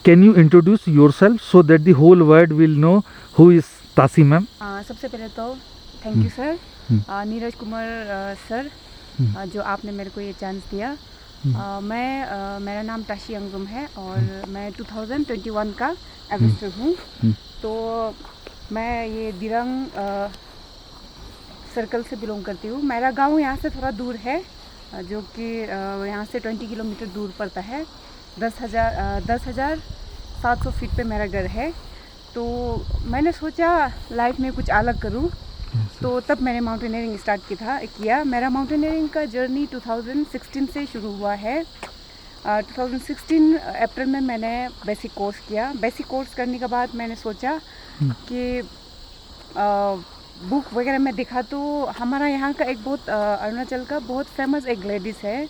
can you introduce yourself so that the whole world will know who is Tasi ma'am? सबसे पहले तो thank you sir, Neeraj Kumar sir, जो आपने मेरे को ये चांस दिया। मेरा नाम ताशी अंगजुम है और मैं 2021 का एवेस्टर हूँ। तो मैं ये दिरंग सर्कल से बिलोंग करती हूँ। मेरा गांव यहाँ से थोड़ा दूर है, जो कि यहाँ से 20 किलोमीटर दूर पड़ता है। 10,700 फीट पे मेरा घर है। तो मैंने सोचा लाइफ में कुछ अलग करूँ, तो तब मैंने माउंटेनियरिंग स्टार्ट किया। मेरा माउंटेनियरिंग का जर्नी 2016 से शुरू हुआ है। 2016 अप्रैल में मैंने बेसिक कोर्स किया। बेसिक कोर्स करने के बाद मैंने सोचा कि बुक वगैरह में देखा तो हमारा यहाँ का एक बहुत अरुणाचल का बहुत फेमस एक लेडीज़ है,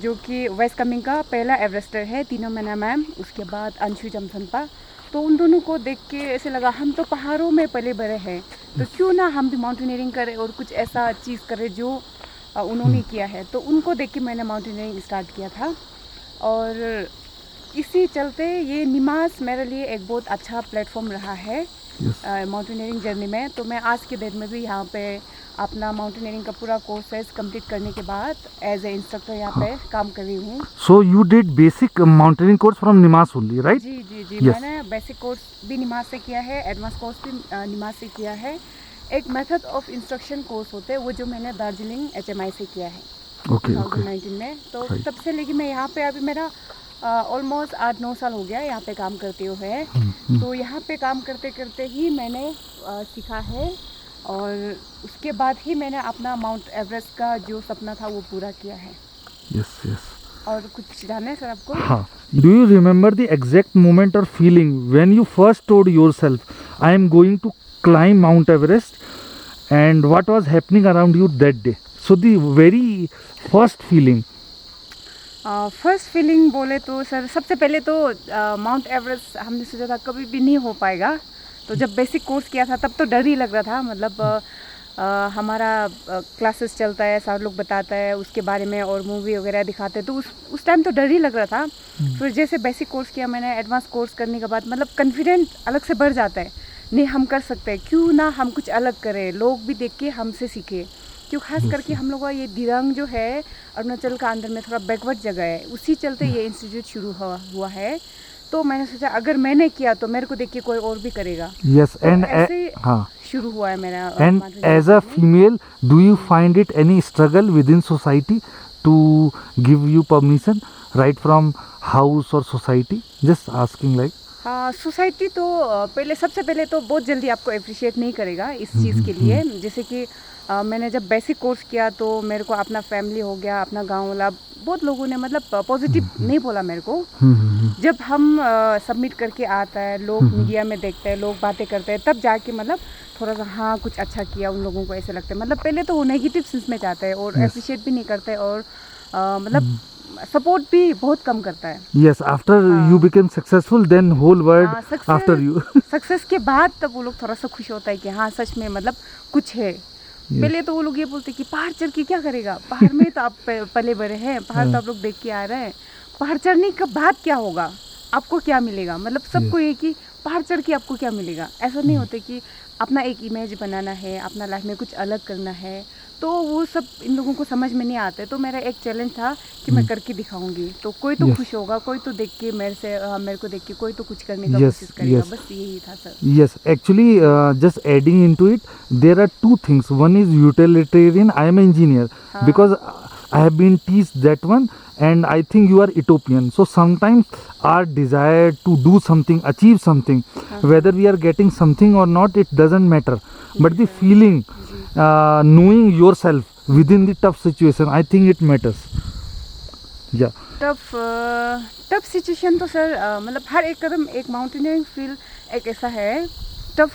जो कि वेस्ट कामेंग का पहला एवरेस्टर है, तीनों मैना मैम, उसके बाद अंशु जमसनपा। तो उन दोनों को देख के ऐसे लगा हम तो पहाड़ों में पले बड़े हैं, तो क्यों ना हम भी माउंटेनियरिंग करें और कुछ ऐसा चीज़ करें जो उन्होंने किया है। तो उनको देख के मैंने माउंटेनियरिंग स्टार्ट किया था। और इसी चलते ये निमास मेरे लिए एक बहुत अच्छा प्लेटफॉर्म रहा है माउंटेनियरिंग जर्नी में। तो मैं आज के डेट में भी यहाँ पे अपना माउंटेनियरिंग का पूरा कोर्सेज कंप्लीट करने के बाद एज ए इंस्ट्रक्टर यहाँ पे काम कर रही हूँ। So you did basic mountaineering course from Nimas only, right? जी Yes. मैंने बेसिक कोर्स भी निमास से किया है, एडवांस कोर्स भी निमास से किया है। एक मेथड ऑफ इंस्ट्रक्शन कोर्स होते हैं, वो जो मैंने दार्जिलिंग HMI से किया है Okay, 2019 में। तो तब से लेके मैं यहाँ पे अभी मेरा ऑलमोस्ट 8-9 साल हो गया यहाँ पे काम करते हुए। तो यहाँ पे काम करते करते ही मैंने सीखा है, और उसके बाद ही मैंने अपना माउंट एवरेस्ट का जो सपना था वो पूरा किया है। Yes, yes. और कुछ जानना है सर आपको? हाँ. Do you remember the exact moment or feeling when you first told yourself, I am going to climb Mount Everest, and what was happening around you that day? So the very first feeling. First feeling बोले तो sir, सबसे पहले तो mount Everest हमने सोचा था कभी भी नहीं हो पाएगा। तो जब बेसिक कोर्स किया था तब तो डर ही लग रहा था। मतलब हमारा क्लासेस चलता है, सारे लोग बताता है उसके बारे में और मूवी वगैरह दिखाते हैं, तो उस टाइम तो डर ही लग रहा था। फिर जैसे बेसिक कोर्स किया मैंने, एडवांस कोर्स करने के बाद मतलब कॉन्फिडेंट अलग से बढ़ जाता है। नहीं, हम कर सकते हैं, क्यों ना हम कुछ अलग करें, लोग भी देख के हमसे सीखे। क्यों खास करके हम लोग का ये दिरंग जो है अरुणाचल का अंदर में थोड़ा बैकवर्ड जगह है, उसी चलते ये इंस्टीट्यूट शुरू हुआ है। तो मैंने सोचा अगर मैंने किया तो मेरे को देख के कोई और भी करेगा। Yes, तो and ऐसे हाँ. शुरू हुआ है मेरा। And as a female, do you find it any struggle within society to give you permission, right from house or society? Just asking like. हाँ, सोसाइटी तो सबसे पहले तो बहुत जल्दी आपको अप्रिशिएट नहीं करेगा इस चीज़ के लिए। जैसे कि मैंने जब बेसिक कोर्स किया तो मेरे को अपना फैमिली हो गया, अपना गांव वाला, बहुत लोगों ने मतलब पॉजिटिव नहीं बोला मेरे को। जब हम सबमिट करके आता है, लोग मीडिया में देखते हैं, लोग बातें करते हैं, तब जाके मतलब थोड़ा सा हाँ कुछ अच्छा किया, उन लोगों को ऐसे लगता है। मतलब पहले तो वो नेगेटिव सेंस में जाते हैं और अप्रिशिएट भी नहीं करते, और मतलब सपोर्ट भी बहुत कम करता है। Yes, after you became successful, then whole world after you. Success के बाद तब वो लोग थोड़ा सा खुश होता है कि हाँ सच में मतलब कुछ है। पहले तो वो लोग ये बोलते कि पहाड़ चढ़ के क्या करेगा, पहाड़ में तो आप पले बड़े हैं, पहाड़ तो आप लोग देख के आ रहे हैं, पहाड़ चढ़ने के बाद क्या होगा, आपको क्या मिलेगा। मतलब सबको ये कि पहाड़ चढ़ के आपको क्या मिलेगा। ऐसा नहीं होता कि अपना एक इमेज बनाना है, अपना लाइफ में कुछ अलग करना है, तो वो सब इन लोगों को समझ में नहीं आता है। तो मेरा एक चैलेंज था कि मैं करके दिखाऊंगी, तो कोई तो खुश होगा, कोई तो देख के मेरे को देख के कोई तो कुछ करने का कोशिश करेगा। बस यही था sir. Yes, actually, just adding into it, there are two things. One is utilitarian. I am an engineer because I have been teased that one, and I think you are utopian. So sometimes our desire to do something, achieve something, whether we are getting something or not, it doesn't matter. But the feeling, knowing yourself within the tough situation, I think it matters. Yeah. Tough situation तो sir मतलब हर एक कदम, एक mountaineering field एक ऐसा है, tough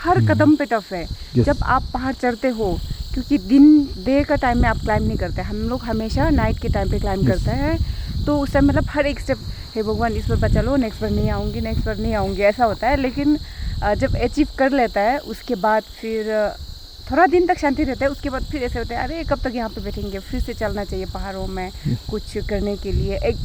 हर कदम पे tough है। जब आप पहाड़ चढ़ते हो, क्योंकि डे का टाइम में आप क्लाइंब नहीं करते, हम लोग हमेशा नाइट के टाइम पे क्लाइंब करते हैं। तो उस टाइम मतलब हर एक स्टेप, हे भगवान इस बार बचा लो, नेक्स्ट बार नहीं आऊँगी, ऐसा होता है। लेकिन जब अचीव कर लेता है उसके बाद फिर थोड़ा दिन तक शांति रहता है, उसके बाद फिर ऐसे होता है अरे कब तक यहाँ पे बैठेंगे, फिर से चलना चाहिए पहाड़ों में कुछ करने के लिए। एक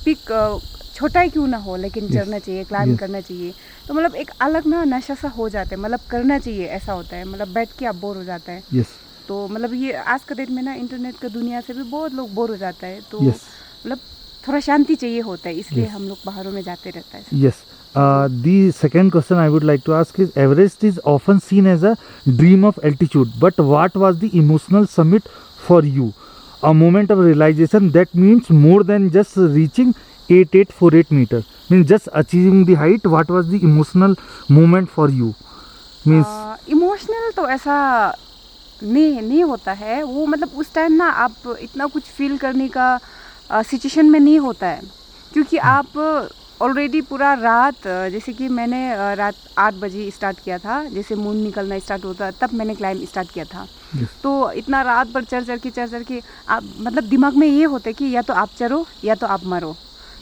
पिक छोटा ही क्यों ना हो, लेकिन Yes. चढ़ना चाहिए, क्लाइम Yes. करना चाहिए। तो मतलब एक अलग ना नशा सा हो जाता है, मतलब करना चाहिए ऐसा होता है, मतलब बैठ के आप बोर हो जाता है। यस तो मतलब ये आज का डेट में ना इंटरनेट का दुनिया से भी बहुत लोग बोर हो जाता है, तो यस मतलब थोड़ा शांति चाहिए होता है, इसलिए Yes. हम लोग पहाड़ों में जाते रहता है। Yes. The second question I would like to ask is Everest is often seen as a dream of altitude, but what was the emotional summit for you? A moment of realization that means more than just reaching 8848 meter. Means just achieving the height. What was the emotional moment for you? Means emotional तो ऐसा नहीं होता है वो, मतलब उस time ना आप इतना कुछ फील करने का सिचुएशन में नहीं होता है, क्योंकि आप ऑलरेडी पूरा रात जैसे कि मैंने रात 8 बजे स्टार्ट किया था, जैसे मून निकलना स्टार्ट होता तब मैंने क्लाइंब स्टार्ट किया था। Yes. तो इतना रात भर चढ़ के आप मतलब दिमाग में ये होता है कि या तो आप चढ़ो या तो आप मरो।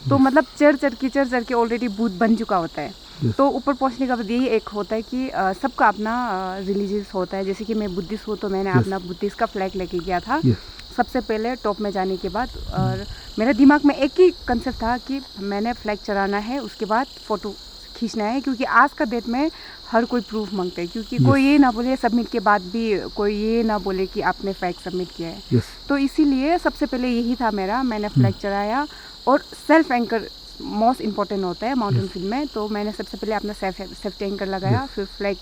तो Yes. मतलब चढ़ के ऑलरेडी भूत बन चुका होता है। Yes. तो ऊपर पहुंचने का बाद यही एक होता है कि सबका अपना रिलीजियस होता है। जैसे कि मैं बुद्धिस्ट हूँ, तो मैंने Yes. अपना बुद्धिस्ट का फ्लैग लेके गया था yes, सबसे पहले टॉप में जाने के बाद। और मेरे दिमाग में एक ही कंसेप्ट था कि मैंने फ्लैग चढ़ाना है, उसके बाद फ़ोटो खींचना है, क्योंकि आज का डेट में हर कोई प्रूफ मांगता है, क्योंकि Yes. कोई ये ना बोले सबमिट के बाद भी कोई ये ना बोले कि आपने फ्लैग सबमिट किया है। yes, तो इसीलिए सबसे पहले यही था मेरा, मैंने फ्लैग चढ़ाया। और सेल्फ एंकर मोस्ट इम्पॉर्टेंट होता है माउंटेन फील्ड में, तो मैंने सबसे पहले अपना सेफ्टी एंकर लगाया, फिर फ्लैग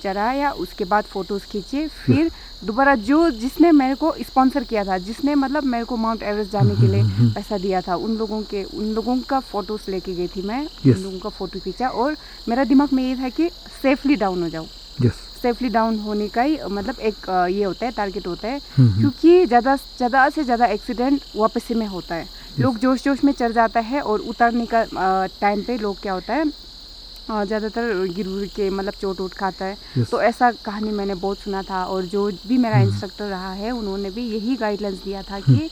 चढ़ाया, उसके बाद फ़ोटोज़ खींचे, फिर दोबारा जिसने मेरे को स्पॉन्सर किया था, जिसने मतलब मेरे को माउंट एवरेस्ट जाने के लिए पैसा दिया था, उन लोगों का फ़ोटोज़ लेके गई थी मैं। Yes. उन लोगों का फ़ोटो खींचा, और मेरा दिमाग में ये था कि सेफली डाउन हो जाऊँ। yes. सेफली डाउन होने का ही मतलब एक ये होता है, टारगेट होता है, हम्म। क्योंकि ज़्यादा से ज़्यादा एक्सीडेंट वापसी में होता है। लोग जोश में चढ़ जाता है, और उतारने का टाइम पे लोग क्या होता है ज़्यादातर गिर के मतलब चोट खाता है। Yes. तो ऐसा कहानी मैंने बहुत सुना था, और जो भी मेरा इंस्ट्रक्टर रहा है उन्होंने भी यही गाइडलाइंस दिया था कि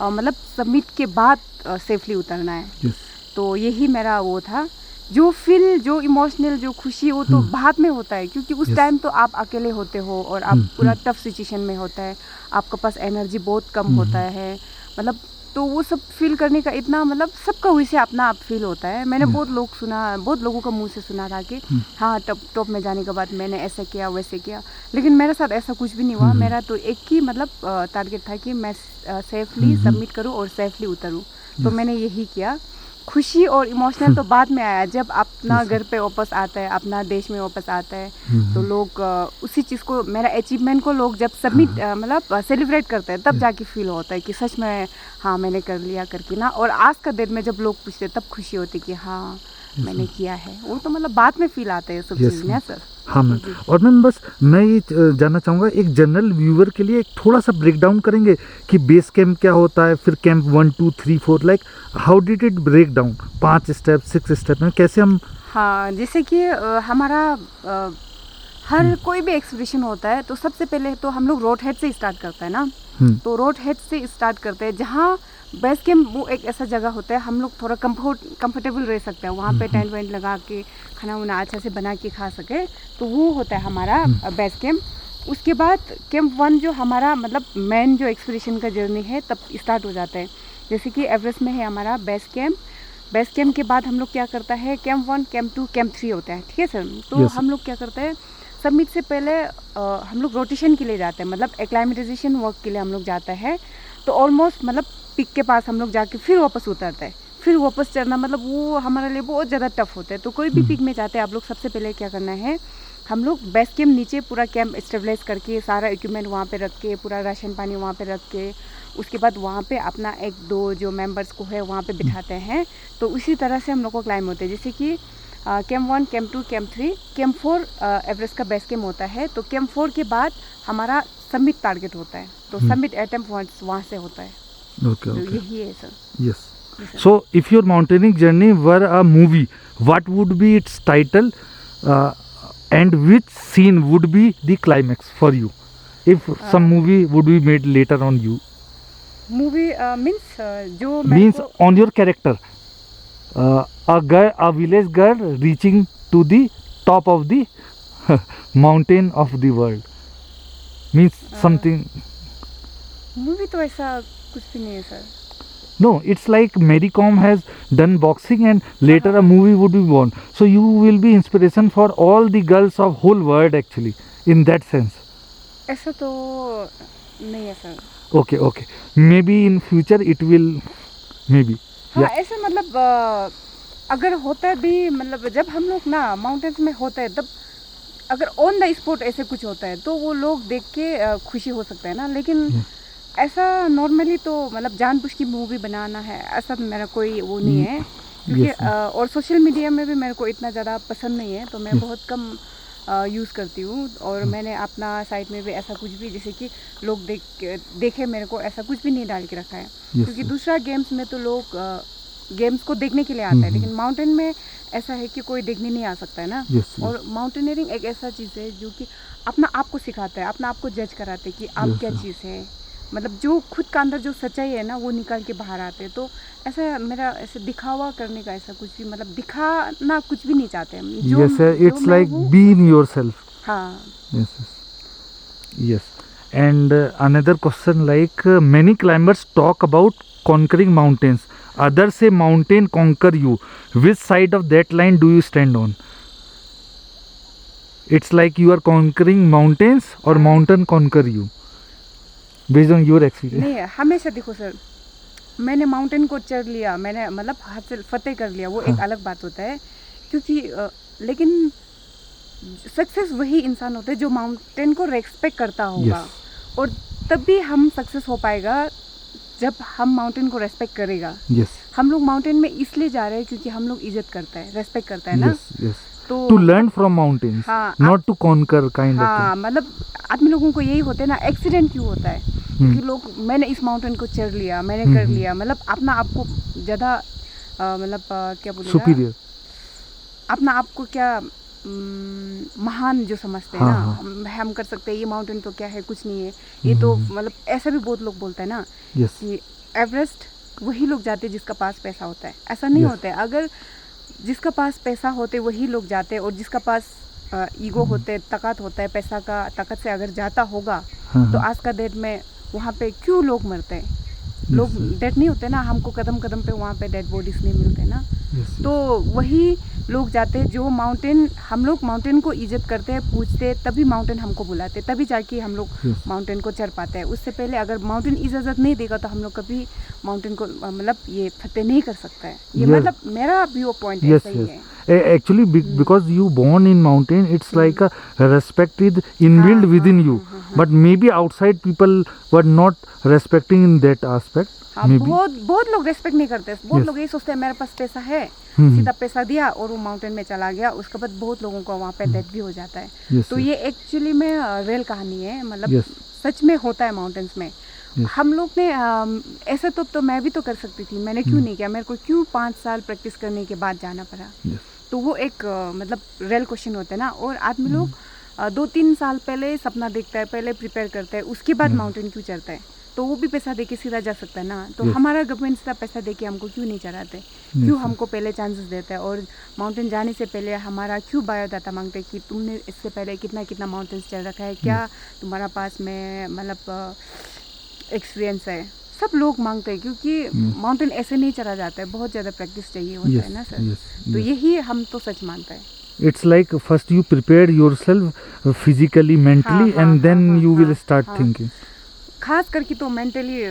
मतलब सबमिट के बाद सेफली उतरना है। yes. तो यही मेरा वो था। जो फील, जो इमोशनल, जो खुशी, वो तो बाद में होता है, क्योंकि उस Yes. टाइम तो आप अकेले होते हो और आप पूरा टफ सिचुएशन में होता है, आपके पास एनर्जी बहुत कम होता है, मतलब तो वो सब फील करने का इतना मतलब सबका वैसे अपना आप फील होता है। मैंने बहुत लोगों का मुंह से सुना था कि हाँ टॉप में जाने के बाद मैंने ऐसा किया वैसे किया, लेकिन मेरे साथ ऐसा कुछ भी नहीं हुआ। मेरा तो एक ही मतलब टारगेट था कि मैं सेफली सबमिट करूँ और सेफली उतरूँ, तो मैंने यही किया। खुशी और इमोशनल तो बाद में आया, जब अपना घर पे वापस आता है, अपना देश में वापस आता है, तो लोग उसी चीज़ को, मेरा अचीवमेंट को लोग जब सबमिट मतलब सेलिब्रेट करते हैं, तब जाके फील होता है कि सच में हाँ मैंने कर लिया करके ना। और आज का डेट में जब लोग पूछते हैं तब खुशी होती है कि हाँ मैंने किया है। वो तो मतलब बाद में फील आते हैं सब Yes, चीज़ ना सर। हाँ मैम। और मैम बस मैं ये जानना चाहूँगा, एक जनरल व्यूअर के लिए एक थोड़ा सा ब्रेक डाउन करेंगे कि बेस कैंप क्या होता है, फिर camp 1 2 3 4 like how did it break down, 5 step 6 step में कैसे हम। हाँ, जैसे कि हमारा हर कोई भी एक्सपीडिशन होता है, तो सबसे पहले तो हम लोग रोड हेड से स्टार्ट करते हैं ना। तो रोड हेड से स्टार्ट करते हैं, जहाँ बेस कैंप वो एक ऐसा जगह होता है हम लोग थोड़ा कंफर्टेबल रह सकते हैं, वहाँ पे टेंट वेंट लगा के खाना वाना अच्छा से बना के खा सके, तो वो होता है हमारा बेस कैंप। उसके बाद कैंप 1 जो हमारा मतलब मेन जो एक्सपीडिशन का जर्नी है तब स्टार्ट हो जाता है। जैसे कि एवरेस्ट में है हमारा बेस कैंप। बेस कैंप के बाद हम लोग क्या करता है, कैंप 1 कैंप 2 कैंप 3 होता है, ठीक है सर। तो Yes. हम लोग क्या करते हैं, सबमिट से पहले हम लोग रोटेशन के लिए जाते हैं, मतलब एक्लाइमेटाइजेशन वर्क के लिए हम लोग जाते हैं। तो ऑलमोस्ट मतलब पिक के पास हम लोग जाके फिर वापस उतरते हैं, फिर वापस चढ़ना मतलब वो हमारे लिए बहुत ज़्यादा टफ होता है। तो कोई भी पिक में जाते हैं आप लोग, सबसे पहले क्या करना है, हम लोग बेस कैंप नीचे पूरा कैंप स्टेबलाइज करके, सारा इक्विपमेंट वहाँ पे रख के, पूरा राशन पानी वहाँ पे रख के, उसके बाद वहाँ पे अपना 1-2 जो मेंबर्स को है वहाँ पे बिठाते हैं। तो उसी तरह से हम लोग को क्लाइम होते हैं। जैसे कि camp 1 camp 2 camp 3 camp 4 Everest का बेस कैंप होता है। तो कैंप 4 के बाद हमारा सबमिट टारगेट होता है, तो सबमिट अटेम्प्ट वहाँ से होता है। ओके तो ओके यही है sir. yes. So if your mountaineering journey were a movie, what would be its title, and which scene would be the climax for you, if some movie would be made later on you, movie means जो मेरे means को on your character, a village girl reaching to the top of the mountain of the world, means something. Movie तो ऐसा कुछ भी नहीं है sir. No, it's like Mary Kom has done boxing and later a movie would be born. So you will be inspiration for all the girls of whole world actually, in that sense. ऐसा तो नहीं है sir. Okay, okay. Maybe in future it will, maybe. हाँ Yeah. ऐसे मतलब अगर होता है भी, मतलब जब हम लोग ना माउंटेन्स में होते हैं तब अगर ऑन द स्पॉट ऐसे कुछ होता है तो वो लोग देख के खुशी हो सकता है ना, लेकिन ऐसा नॉर्मली तो मतलब जानबूझ की मूवी बनाना है ऐसा तो मेरा कोई वो नहीं है, क्योंकि Yes, yes. और सोशल मीडिया में भी मेरे को इतना ज़्यादा पसंद नहीं है, तो मैं बहुत कम यूज़ करती हूँ। और मैंने अपना साइट में भी ऐसा कुछ भी जैसे कि लोग देखे मेरे को ऐसा कुछ भी नहीं डाल के रखा है, क्योंकि yes. दूसरा गेम्स में तो लोग गेम्स को देखने के लिए आता है, लेकिन माउंटेन में ऐसा है कि कोई देखने नहीं आ सकता है ना। Yes, yes. और माउंटेनियरिंग एक ऐसा चीज़ है जो कि अपना आप को सिखाता है, अपना आप को जज कराते हैं कि आप Yes, क्या yes. चीज़ है, मतलब जो खुद का अंदर जो सच्चाई है ना वो निकाल के बाहर आते हैं। तो ऐसा मेरा ऐसे दिखावा करने का ऐसा कुछ भी मतलब दिखाना कुछ भी नहीं चाहते हम। Yes, sir. जो It's मैं like हूँ, be in yourself. हाँ Yes, yes. Yes. And another question like many climbers talk about conquering mountains. Others say mountain conquer you. Which side of that line do you stand on? It's like you are conquering mountains or mountain conquer you. Based on your experience. नहीं है, हमेशा देखो sir, मैंने mountain को चढ़ लिया, मैंने मतलब हासिल फतेह कर लिया, वो एक अलग बात होता है, क्योंकि लेकिन सक्सेस वही इंसान होता है जो माउंटेन को रेस्पेक्ट करता होगा। और तभी हम सक्सेस हो पाएगा जब हम माउंटेन को रेस्पेक्ट करेगा। Yes. हम लोग माउंटेन में इसलिए जा रहे हैं क्योंकि हम लोग इज्जत करते हैं, रेस्पेक्ट करते हैं ना। Yes, yes. तो To learn from mountains, हाँ, not to conquer kind of हाँ मतलब आदमी लोगों को यही होता है ना, एक्सीडेंट क्यों होता है, क्योंकि लोग मैंने इस माउंटेन को चढ़ लिया, मैंने कर लिया, मतलब अपना आपको ज़्यादा मतलब क्या thing. बोलेगा, Superior. अपना आपको क्या महान जो समझते हैं हाँ, ना, हाँ. हम कर सकते हैं, ये माउंटेन तो क्या है, कुछ नहीं है, ये तो मतलब ऐसा भी बहुत लोग बोलते हैं ना Yes. कि एवरेस्ट वही लोग जाते हैं जिसका पास पैसा होता है। ऐसा नहीं Yes. होता है, अगर जिसका पास पैसा होते वही लोग जाते हैं, और जिसका पास ईगो होते, ताकत होता है, पैसा का ताकत से अगर जाता होगा हाँ, तो हाँ. आज का डेट में वहाँ पे क्यों लोग मरते हैं, लोग Yes, डेड नहीं होते ना, हमको कदम कदम पे वहाँ पे डेड बॉडीज नहीं मिलते ना। yes. तो वही लोग जाते हैं जो माउंटेन, हम लोग माउंटेन को इज्जत करते हैं, पूछते हैं, तभी माउंटेन हमको बुलाते, तभी जाके हम लोग Yes. माउंटेन को चढ़ पाते हैं। उससे पहले अगर माउंटेन इजाज़त नहीं देगा तो हम लोग कभी माउंटेन को मतलब ये फतेह नहीं कर सकता है। ये Yes. मतलब मेरा व्यू पॉइंट Yes, ऐसा ही yes. है। Actually, because you born in mountain, it's like a respect is inbuilt within you. But maybe outside people were not respecting in that aspect. हाँ, Maybe. बहुत लोग रेस्पेक्ट नहीं करते, बहुत Yes. लोग यही सोचते हैं मेरे पास पैसा है, हम्म. सीधा पैसा दिया और वो माउंटेन में चला गया, उसके बाद बहुत लोगों को वहाँ पे डेथ भी हो जाता है। Yes, तो yes. ये एक्चुअली में रियल कहानी है, मतलब Yes. सच में होता है माउंटेन्स में। Yes. हम लोग ने ऐसा तो मैं भी तो कर सकती थी, मैंने क्यों नहीं किया, मेरे को क्यों 5 साल प्रैक्टिस करने के बाद जाना पड़ा। Yes. तो वो एक मतलब रियल क्वेश्चन होता है ना। और आदमी लोग 2-3 साल पहले सपना देखता है, पहले प्रिपेयर करता है, उसके बाद माउंटेन क्यों चढ़ता है, तो वो भी पैसा दे के सीधा जा सकता है ना। तो Yes. हमारा गवर्नमेंट सीधा पैसा दे के हमको क्यों नहीं चढ़ाते, क्यों Yes. हमको पहले चांसेस देता है, और माउंटेन जाने से पहले हमारा क्यों बायोडाटा मांगते हैं कि तुमने इससे पहले कितना माउंटेन्स चढ़ रखा है, क्या तुम्हारा पास में मतलब एक्सपीरियंस है, सब लोग मांगते हैं, क्योंकि माउंटेन ऐसे नहीं चढ़ा जाता है, बहुत ज़्यादा प्रैक्टिस चाहिए होता Yes. है ना सर। Yes. तो Yes. यही हम तो सच मानते हैं। It's like first you prepare yourself physically, mentally, हाँ, and then हाँ, you will हाँ, start हाँ. thinking. खास करके तो मेंटली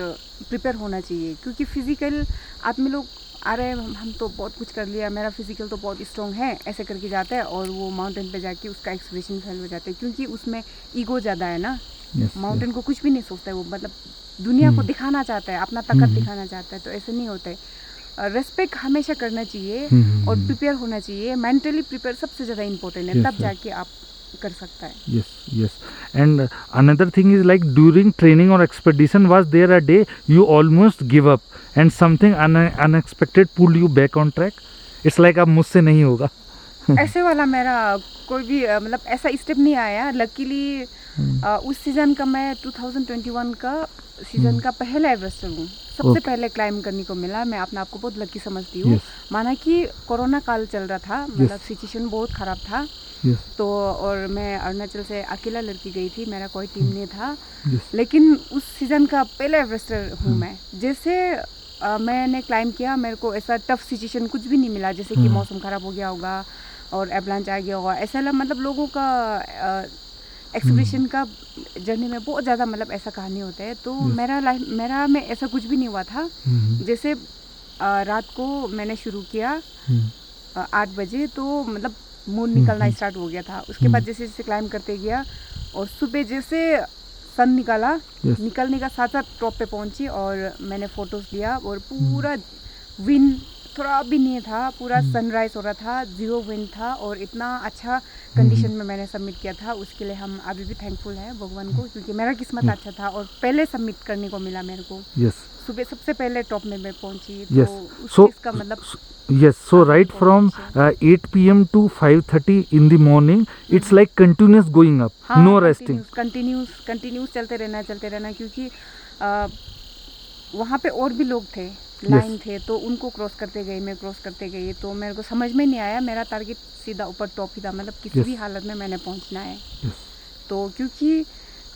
प्रिपेयर होना चाहिए, क्योंकि फिजिकल आदमी लोग आ रहे हैं, हम तो बहुत कुछ कर लिया, मेरा फिजिकल तो बहुत स्ट्रॉन्ग है, ऐसे करके जाता है, और वो माउंटेन पे जाके उसका एक्सप्रेशन फेल हो जाता है, क्योंकि उसमें ईगो ज़्यादा है ना। Yes. माउंटेन को कुछ भी नहीं सोचता है वो, मतलब दुनिया को दिखाना चाहता है, अपना ताकत दिखाना चाहता है, तो ऐसे नहीं होता है। रेस्पेक्ट हमेशा करना चाहिए और प्रिपेयर होना चाहिए, मेंटली प्रिपेयर सबसे ज़्यादा इम्पोर्टेंट है, Yes, तब yes. जाके आप कर सकता है। Yes, yes. And another thing is like during training or expedition, was there a day you almost give up and something unexpected pulled you back on track? It's like अब मुझसे नहीं होगा. ऐसे वाला मेरा कोई भी मतलब ऐसा स्टेप नहीं आया। लकीली उस सीज़न का मैं 2021 का सीज़न का पहला एवरेस्टर हूँ, सबसे Okay. पहले क्लाइम करने को मिला। मैं अपने आप को बहुत लकी समझती हूँ। Yes. माना कि कोरोना काल चल रहा था, मतलब सिचुएशन बहुत ख़राब था, Yes. तो और मैं अरुणाचल से अकेला लड़की गई थी, मेरा कोई टीम नहीं था, Yes. लेकिन उस सीज़न का पहला एवरेस्टर हूँ मैं। जैसे मैंने क्लाइम किया, मेरे को ऐसा टफ सिचुएशन कुछ भी नहीं मिला, जैसे कि मौसम ख़राब हो गया होगा और एवलांच आ गया होगा, ऐसा मतलब लोगों का एक्सपीडिशन का जर्नी में बहुत ज़्यादा मतलब ऐसा कहानी होता है। तो मेरा में ऐसा कुछ भी नहीं हुआ था। जैसे रात को मैंने शुरू किया 8 बजे, तो मतलब मून निकलना स्टार्ट हो गया था। उसके बाद जैसे जैसे क्लाइम करते गया और सुबह जैसे सन निकाला, निकलने का साथ साथ टॉप पे पहुंची और मैंने फ़ोटोज़ लिया और पूरा विंड थोड़ा भी नहीं था, पूरा सनराइज हो रहा था, 0 विंड था और इतना अच्छा कंडीशन में मैंने सबमिट किया था। उसके लिए हम अभी भी थैंकफुल हैं भगवान को, क्योंकि मेरा किस्मत अच्छा था और पहले सबमिट करने को मिला मेरे को। सुबह सबसे पहले टॉप में मैं पहुंची, तो उस चीज़ का मतलब Yes, so right from 8 p.m. to 5:30 in the morning, it's like continuous going up, no resting. Continuous चलते रहना, क्योंकि वहाँ पे और भी लोग थे, लाइन थे, तो उनको क्रॉस करते गई, मैं क्रॉस करते गई, तो मेरे को समझ में नहीं आया, मेरा टारगेट सीधा ऊपर टॉप ही था, मतलब किसी भी हालत में मैंने पहुँचना है। तो क्योंकि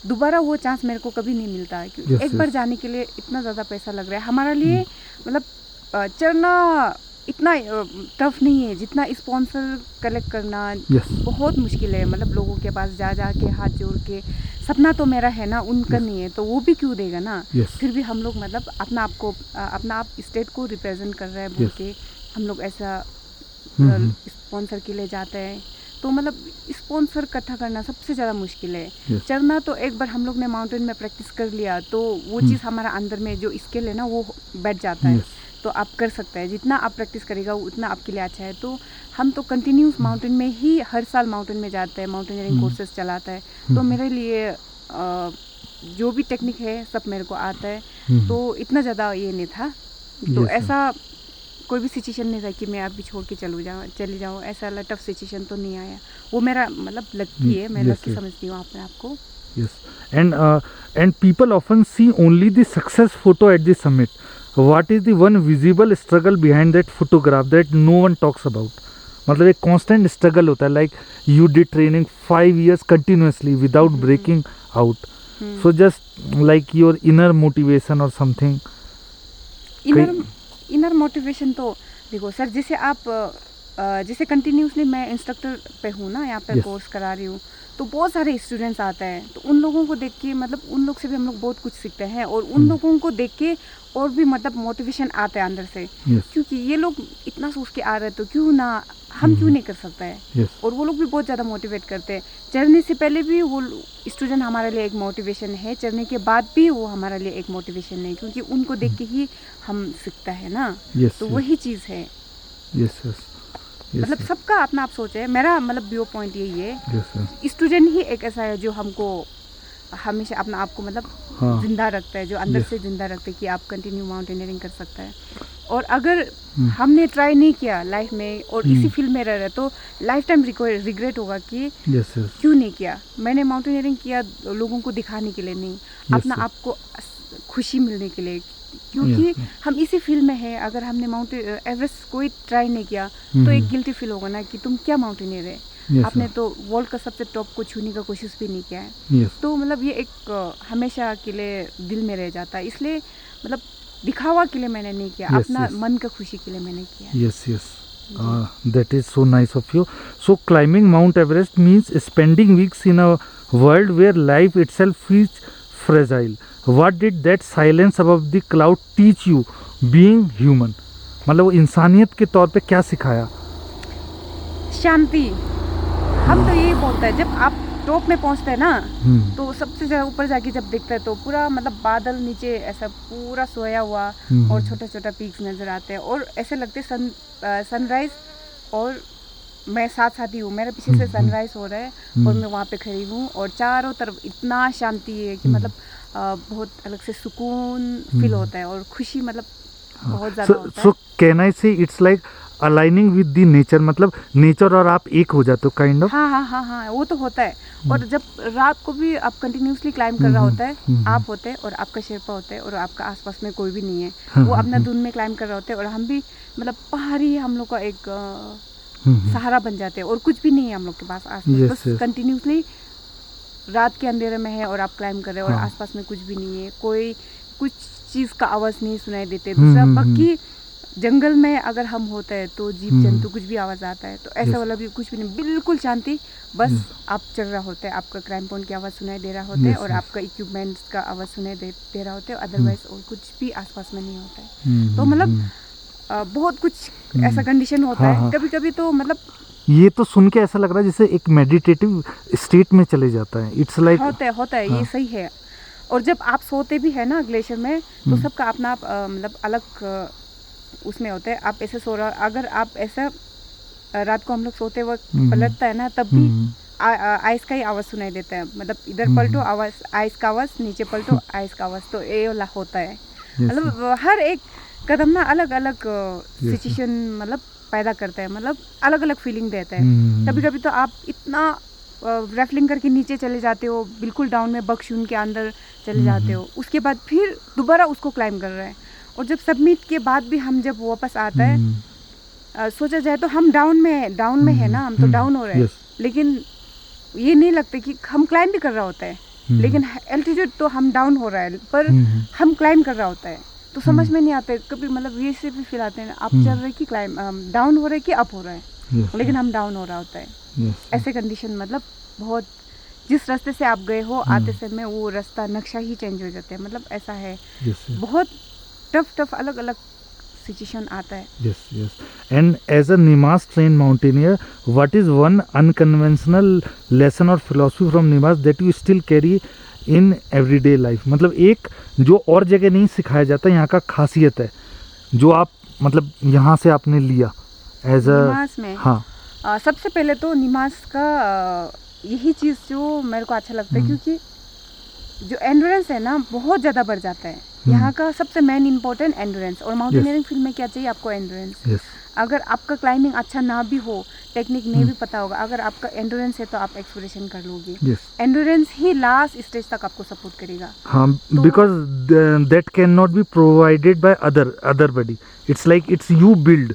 दोबारा वो चांस मेरे को कभी नहीं मिलता, एक बार जाने के लिए इतना ज़्यादा पैसा लग रहा है हमारे लिए, मतलब चढ़ना इतना टफ नहीं है जितना स्पॉन्सर कलेक्ट करना बहुत मुश्किल है। मतलब लोगों के पास जा के हाथ जोड़ के, सपना तो मेरा है ना, उनका नहीं है, तो वो भी क्यों देगा ना। फिर भी हम लोग मतलब अपना आप स्टेट को रिप्रेजेंट कर रहे हैं बोल के हम लोग ऐसा स्पॉन्सर के लिए जाते हैं। तो मतलब स्पॉन्सर इकट्ठा करना सबसे ज़्यादा मुश्किल है। चढ़ना तो एक बार हम लोग ने माउंटेन में प्रैक्टिस कर लिया, तो वो चीज़ हमारा अंदर में जो स्किल है ना वो बैठ जाता है, तो आप कर सकते हैं। जितना आप प्रैक्टिस करेगा उतना आपके लिए अच्छा है। तो हम तो कंटिन्यूस माउंटेन में ही हर साल माउंटेन में जाते हैं, माउंटेनियरिंग कोर्सेज चलाता है, तो मेरे लिए जो भी टेक्निक है सब मेरे को आता है, तो इतना ज़्यादा ये नहीं था। तो ऐसा कोई भी सिचुएशन नहीं था कि मैं अभी छोड़ के चली जाऊँ, ऐसा टफ सिचुएशन तो नहीं आया। वो मेरा मतलब लकी है, मैं लकी समझती हूँ अपने आप को। And people often see only the success photo at the summit. What is the one visible struggle behind that photograph that no one talks about? मतलब एक constant struggle होता है, like you did training 5 years continuously without breaking out. So just like your inner motivation or something. Inner motivation तो देखो sir, जैसे continuously मैं instructor पे हूँ ना, यहाँ पे कोर्स करा रही हूँ, तो बहुत सारे स्टूडेंट्स आते हैं, तो उन लोगों को देख के मतलब उन लोग से भी हम लोग बहुत कुछ सीखते हैं, और उन लोगों को देख के और भी मतलब मोटिवेशन आता है अंदर से, क्योंकि ये लोग इतना सोच के आ रहे हैं, तो क्यों ना हम क्यों नहीं कर सकते हैं। और वो लोग भी बहुत ज़्यादा मोटिवेट करते हैं। चढ़ने से पहले भी वो स्टूडेंट हमारे लिए एक मोटिवेशन है, चढ़ने के बाद भी वो हमारे लिए एक मोटिवेशन है, क्योंकि उनको देख के ही हम सीखता है ना। तो वही चीज़ है। मतलब सबका अपना आप सोच है, मेरा मतलब व्यू पॉइंट यही है। स्टूडेंट ही एक ऐसा है जो हमको हमेशा अपना आप को मतलब जिंदा रखता है, जो अंदर से जिंदा रखता है कि आप कंटिन्यू माउंटेनियरिंग कर सकता है। और अगर हमने ट्राई नहीं किया लाइफ में और इसी फील्ड में रह रहे, तो लाइफ टाइम रिग्रेट होगा कि क्यों नहीं किया। मैंने माउंटेनियरिंग किया लोगों को दिखाने के लिए नहीं, अपना आप को खुशी मिलने के लिए, क्योंकि हम इसी फील्ड में है। अगर हमने माउंटेन एवरेस्ट कोई ट्राई नहीं किया तो एक गिल्टी फील होगा ना कि तुम क्या माउंटेनियर है, आपने तो वर्ल्ड का सबसे टॉप को छूने का कोशिश भी नहीं किया है। तो मतलब ये एक हमेशा के लिए दिल में रह जाता है। इसलिए मतलब दिखावा के लिए मैंने नहीं किया, अपना मन का खुशी के लिए मैंने किया। That is so nice of you. So climbing Mount Everest means spending weeks in a world where life itself is fragile. What did that silence above the cloud teach you being human? मतलब वो इंसानियत के तौर पे क्या सिखाया? शांति। हम तो यही बोलते हैं, जब आप टॉप में पहुंचते हैं ना, तो सबसे ज़्यादा ऊपर जाके जब देखते हैं तो पूरा मतलब बादल नीचे ऐसा पूरा सोया हुआ और छोटा छोटा पीक्स नज़र आते हैं, और ऐसे लगते सनराइज और मैं साथ ही हूँ, मेरे पीछे से सनराइज हो रहा है और मैं वहाँ पे खड़ी हूँ, और चारों तरफ इतना शांति है कि मतलब बहुत अलग से सुकून फील होता है और खुशी मतलब बहुत ज़्यादा होता है। So can I say it's like aligning with the nature, मतलब नेचर और आप एक हो जाते हो काइंड ऑफ। हाँ, वो तो होता है। और जब रात को भी आप कंटिन्यूसली क्लाइम कर रहा होता है, आप होते हैं और आपका शेरपा होता है और आपका आसपास में कोई भी नहीं है, वो अपना धुन में क्लाइम कर रहे होते हैं, और हम भी मतलब पहाड़ी हम लोग का एक सहारा बन जाते हैं, और कुछ भी नहीं है हम लोग के पास आसपास, बस कंटिन्यूसली रात के अंधेरे में है और आप क्लाइम कर रहे हो और आसपास में कुछ भी नहीं है, कोई कुछ चीज़ का आवाज़ नहीं सुनाई देते। दूसरा बाकी जंगल में अगर हम होते हैं तो जीव जंतु कुछ भी आवाज़ आता है, तो ऐसा Yes. वाला भी कुछ भी नहीं, बिल्कुल शांति। बस आप चल रहा होता है, आपका क्राइम पॉइंट की आवाज़ सुनाई दे रहा होता है Yes, और yes. आपका इक्विपमेंट्स का आवाज़ सुनाई दे रहा होता है, अदरवाइज और कुछ भी आसपास में नहीं होता है। तो मतलब बहुत कुछ ऐसा कंडीशन होता हाँ, है हाँ। कभी कभी, तो मतलब ये तो सुन के ऐसा लग रहा है जैसे एक मेडिटेटिव स्टेट में चले जाता है। इट्स लाइक होता है ये हाँ। सही है। और जब आप सोते भी है ना ग्लेशियर में, तो सबका अपना मतलब अलग उसमें होता है। आप ऐसे सो रहा, अगर आप ऐसा रात को हम लोग सोते वक्त पलटता है ना, तब भी आइस का ही आवाज़ सुनाई देता है। मतलब इधर पलटो आवाज़ आइस का आवाज़, नीचे पलटो आइस का आवाज़, तो ये वाला होता है। मतलब हर एक कदम ना अलग अलग सिचुएशन मतलब पैदा करता है, मतलब अलग अलग फीलिंग देता है। कभी कभी तो आप इतना रेफलिंग करके नीचे चले जाते हो, बिल्कुल डाउन में बकशून के अंदर चले जाते हो, उसके बाद फिर दोबारा उसको क्लाइम कर रहे हैं। और जब सबमिट के बाद भी हम जब वापस आता है, सोचा जाए तो हम डाउन में है ना, हम तो डाउन हो रहे हैं, लेकिन ये नहीं लगता कि हम क्लाइम भी कर रहा होता है, लेकिन एल्टीट्यूड तो हम डाउन हो रहा है पर हम क्लाइम कर रहा होता है। तो समझ में नहीं आता है कभी, मतलब ये से भी फील आते हैं, आप चल रहे कि क्लाइम डाउन हो रहे कि अप हो रहा है, लेकिन हम डाउन हो रहा होता है। ऐसे कंडीशन मतलब बहुत, जिस रास्ते से आप गए हो आते समय वो रास्ता नक्शा ही चेंज हो जाता है, मतलब ऐसा है। बहुत टफ अलग अलग सिचुएशन आता है। Yes. And as a Nimas trained mountaineer, what is one unconventional lesson or philosophy from Nimas that you still carry in everyday life? मतलब एक जो और जगह नहीं सिखाया जाता, यहाँ का खासियत है जो आप मतलब यहाँ से आपने लिया एज अ निमास में। हाँ, सबसे पहले तो निमास का यही चीज़ जो मेरे को अच्छा लगता है, क्योंकि जो एंड्योरेंस है ना बहुत ज़्यादा बढ़ जाता है। यहाँ का सबसे मेन इंपॉर्टेंट एंड्योरेंस, और माउंटेनियरिंग फील्ड में क्या चाहिए आपको? एंड्योरेंस। अगर आपका क्लाइंबिंग अच्छा ना भी हो, टेक्निक नहीं भी पता होगा, अगर आपका एंड्योरेंस है तो आप एक्सप्लोरेशन कर लोगे। एंड्योरेंस ही लास्ट स्टेज तक आपको सपोर्ट करेगा। हाँ, because that can not be provided by other body. It's like it's you build,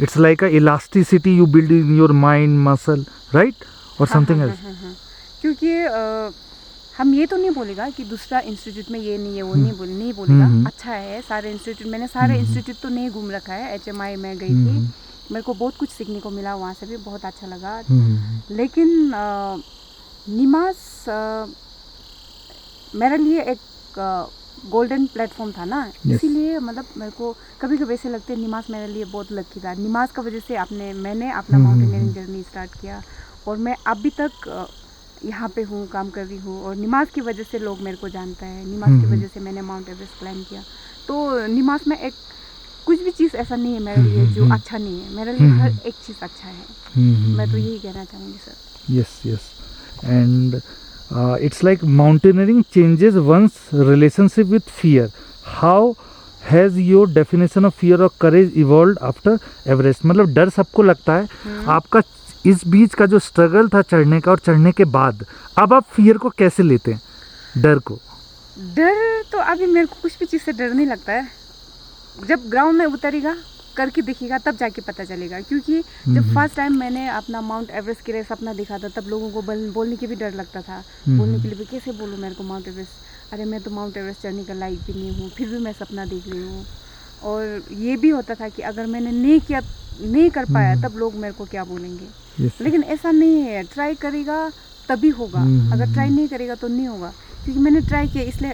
it's like a elasticity you build in your mind muscle, right, और समथिंग एल्स। क्योंकि हम ये तो नहीं बोलेगा कि दूसरा इंस्टीट्यूट में ये नहीं है, वो नहीं बोलेगा। अच्छा है सारे इंस्टीट्यूट, मैंने सारे इंस्टीट्यूट तो नहीं घूम रखा है। HMI में गई थी, मेरे को बहुत कुछ सीखने को मिला, वहाँ से भी बहुत अच्छा लगा। लेकिन निमास मेरे लिए एक गोल्डन प्लेटफॉर्म था ना, इसीलिए मतलब मेरे को कभी कभी ऐसे लगते हैं निमास मेरे लिए बहुत लकी था। निमास का वजह से मैंने अपना माउंटेनियरिंग जर्नी स्टार्ट किया, और मैं अभी तक यहाँ पे हूँ, काम कर रही हूँ, और निमास की वजह से लोग मेरे को जानता है। निमास की वजह से मैंने माउंट एवरेस्ट क्लाइम किया। तो निमास में एक कुछ भी चीज़ ऐसा नहीं है मेरे लिए जो अच्छा नहीं है, मेरे लिए हर एक चीज़ अच्छा है। मैं तो यही कहना चाहूँगी sir. Yes and it's like mountaineering changes one's relationship with fear. How has your definition of fear और करेज इवॉल्व्ड आफ्टर एवरेस्ट? मतलब डर सबको लगता है, आपका इस बीच का जो स्ट्रगल था चढ़ने का और चढ़ने के बाद, अब आप फियर को कैसे लेते हैं, डर को? डर तो अभी मेरे को कुछ भी चीज़ से डर नहीं लगता है। जब ग्राउंड में उतरेगा, करके दिखेगा, तब जाके पता चलेगा। क्योंकि जब फर्स्ट टाइम मैंने अपना माउंट एवरेस्ट के लिए सपना देखा था, तब लोगों को बोलने के भी डर लगता था। बोलने के लिए भी कैसे बोलूँ मेरे को माउंट एवरेस्ट, अरे मैं तो माउंट एवरेस्ट चढ़ने का लायक भी नहीं हूँ, फिर भी मैं सपना देख रही हूँ। और ये भी होता था कि अगर मैंने नहीं कर पाया, तब लोग मेरे को क्या बोलेंगे। लेकिन ऐसा नहीं है, ट्राई करेगा तभी होगा, अगर ट्राई नहीं करेगा तो नहीं होगा। क्योंकि मैंने ट्राई किया, इसलिए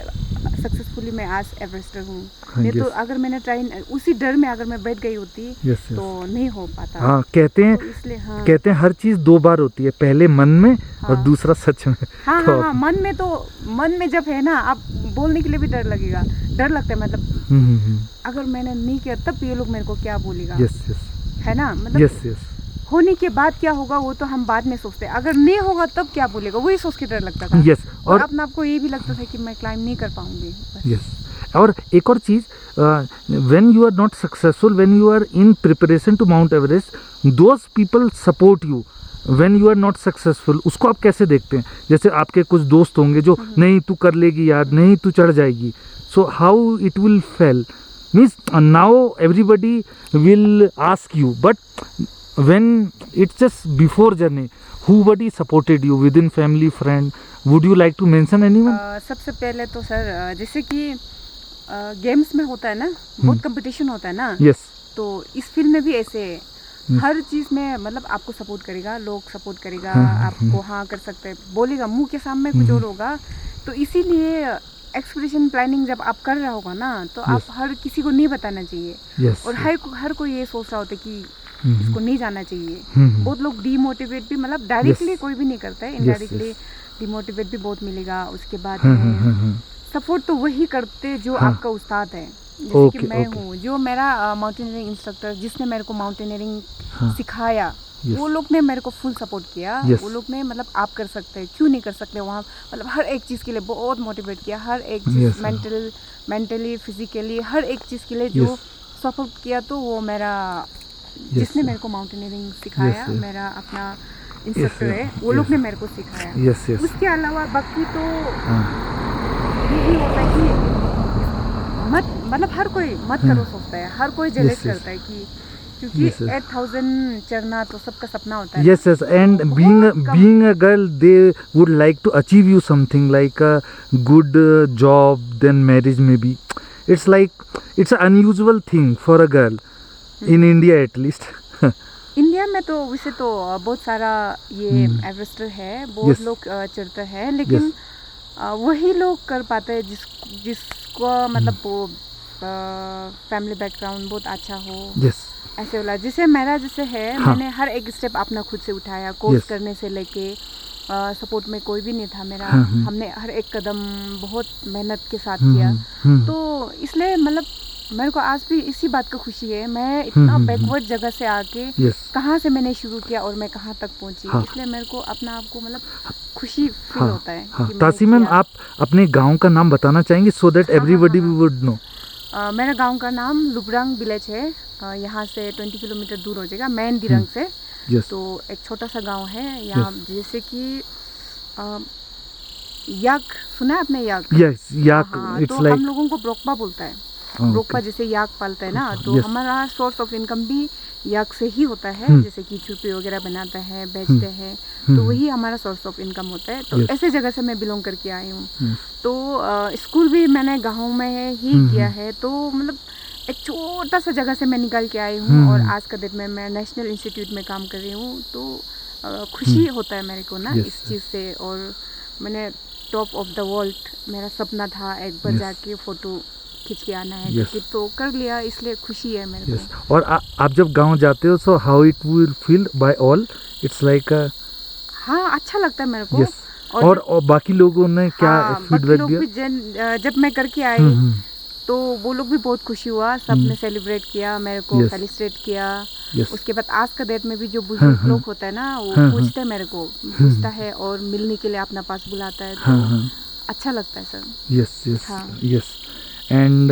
सक्सेसफुली मैं आज एवरेस्टर हूँ। नहीं तो अगर मैंने ट्राई, उसी डर में अगर मैं बैठ गई होती तो नहीं हो पाता। हाँ, कहते हैं, तो इसलिए कहते हैं हर चीज़ दो बार होती है, पहले मन में और दूसरा सच में। हाँ, मन में जब है ना, आप बोलने के लिए भी डर लगेगा, डर लगता है। मतलब अगर मैंने नहीं किया तब ये लोग मेरे को क्या बोलेगा, है ना। मतलब होने के बाद क्या होगा वो तो हम बाद में सोचते हैं, अगर नहीं होगा तब क्या बोलेगा, वही सोच के डर लगता था। और अपने आप को ये भी लगता था कि मैं क्लाइम नहीं कर पाऊंगी। और एक और चीज़, when you are not successful, when you are in preparation to mount Everest, those people support you when you are not successful, उसको आप कैसे देखते हैं? जैसे आपके कुछ दोस्त होंगे जो नहीं तू कर लेगी यार, नहीं तू चढ़ जाएगी, सो how it will fail? Means now everybody will ask you, but when it's just before journey, who supported you within family, friend? Would you like to mention anyone? सबसे पहले तो सर, जैसे कि गेम्स में होता है ना, बहुत कंपटीशन होता है ना, यस तो इस फील्ड में भी ऐसे है। हर चीज़ में मतलब आपको सपोर्ट करेगा, लोग सपोर्ट करेगा, आपको हाँ कर सकते हैं बोलेगा, मुंह के सामने कुछ और होगा। तो इसीलिए एक्सपेक्टेशन प्लानिंग जब आप कर रहा होगा ना, तो आप हर किसी को नहीं बताना चाहिए। यस और हर कोई ये सोच रहा होता है कि इसको नहीं जाना चाहिए। बहुत लोग डीमोटिवेट भी, मतलब डायरेक्टली कोई भी नहीं करता है, इनडायरेक्टली डिमोटिवेट भी बहुत मिलेगा। उसके बाद सपोर्ट तो वही करते जो आपका उस्ताद है। जैसे कि मैं हूँ, जो मेरा माउंटेनियरिंग इंस्ट्रक्टर जिसने मेरे को माउंटेनियरिंग सिखाया, वो लोग ने मेरे को फुल सपोर्ट किया। वो लोग ने मतलब आप कर सकते हैं, क्यों नहीं कर सकते वहाँ, मतलब हर एक चीज़ के लिए बहुत मोटिवेट किया। हर एक चीज़ मेंटली फिजिकली हर एक चीज़ के लिए जो सपोर्ट किया। तो वो मेरा जिसने मेरे को माउंटेनियरिंग सिखाया, मेरा अपना इंस्ट्रक्टर है, वो लोग ने मेरे को सिखाया। उसके अलावा बाकी तो यही होता है कि मतलब हर कोई मत करो सोचता है, हर कोई जेलस करता है कि क्योंकि 8000 चढ़ना तो सबका सपना होता है। Yes, and being a girl, they would like to achieve you something like a good job, then marriage maybe. It's like it's an unusual thing for a girl in India at least. India में तो वैसे तो बहुत सारा ये Everester है, बहुत लोग चढ़ते हैं, लेकिन वही लोग कर पाते हैं जिसको मतलब वो फैमिली बैकग्राउंड बहुत अच्छा हो। ऐसे वाला जैसे मेरा जैसे है, मैंने हर एक स्टेप अपना खुद से उठाया, कोर्स करने से लेके सपोर्ट में कोई भी नहीं था मेरा। हमने हर एक कदम बहुत मेहनत के साथ किया। तो इसलिए मतलब मेरे को आज भी इसी बात का खुशी है, मैं इतना बैकवर्ड जगह से आके कहाँ से मैंने शुरू किया और मैं कहाँ तक पहुँची। इसलिए मेरे को अपना आप को मतलब खुशी फील होता है। तासी मैम, आप अपने गांव का नाम बताना चाहेंगे so that everybody would know? मेरा गांव का नाम लुब्रांग विलेज है। यहाँ से 20 किलोमीटर दूर हो जाएगा मेन दिरंग से। तो एक छोटा सा गांव है यहाँ। जैसे कि याक सुना है आपने? याक? याक। तो हम लोगों को ब्रोकपा बोलता है। ब्रोकपा जैसे याक पालता है ना, तो हमारा सोर्स ऑफ इनकम भी याक से ही होता है। जैसे कि छुपी वगैरह बनाता है, बेचते हैं, तो वही हमारा सोर्स ऑफ इनकम होता है। तो ऐसे जगह से मैं बिलोंग करके आई हूँ। तो स्कूल भी मैंने गाँव में ही किया है। तो मतलब एक छोटा सा जगह से मैं निकल के आई हूँ और आज का डेट में मैं नेशनल इंस्टीट्यूट में काम कर रही हूँ। तो खुशी होता है मेरे को ना इस चीज़ से। और मैंने टॉप ऑफ द वर्ल्ड मेरा सपना था एक बार जाके फ़ोटो खींच के आना है, तो कर लिया, इसलिए खुशी है मेरे को। और आप जब गांव जाते हो so how it will feel by all? It's like हाँ, अच्छा लगता है मेरे को। और बाकी लोगों ने क्या फीडबैक दिया? जब मैं करके आई तो वो लोग भी बहुत खुशी हुआ, सबने सेलिब्रेट किया, मेरे को फेलिसिटेट किया। उसके बाद आज का डेट में भी जो बुजुर्ग लोग होता है ना, वो पूछते हैं मेरे को, पूछता है और मिलने के लिए अपना पास बुलाता है। तो अच्छा लगता है सर। यस। एंड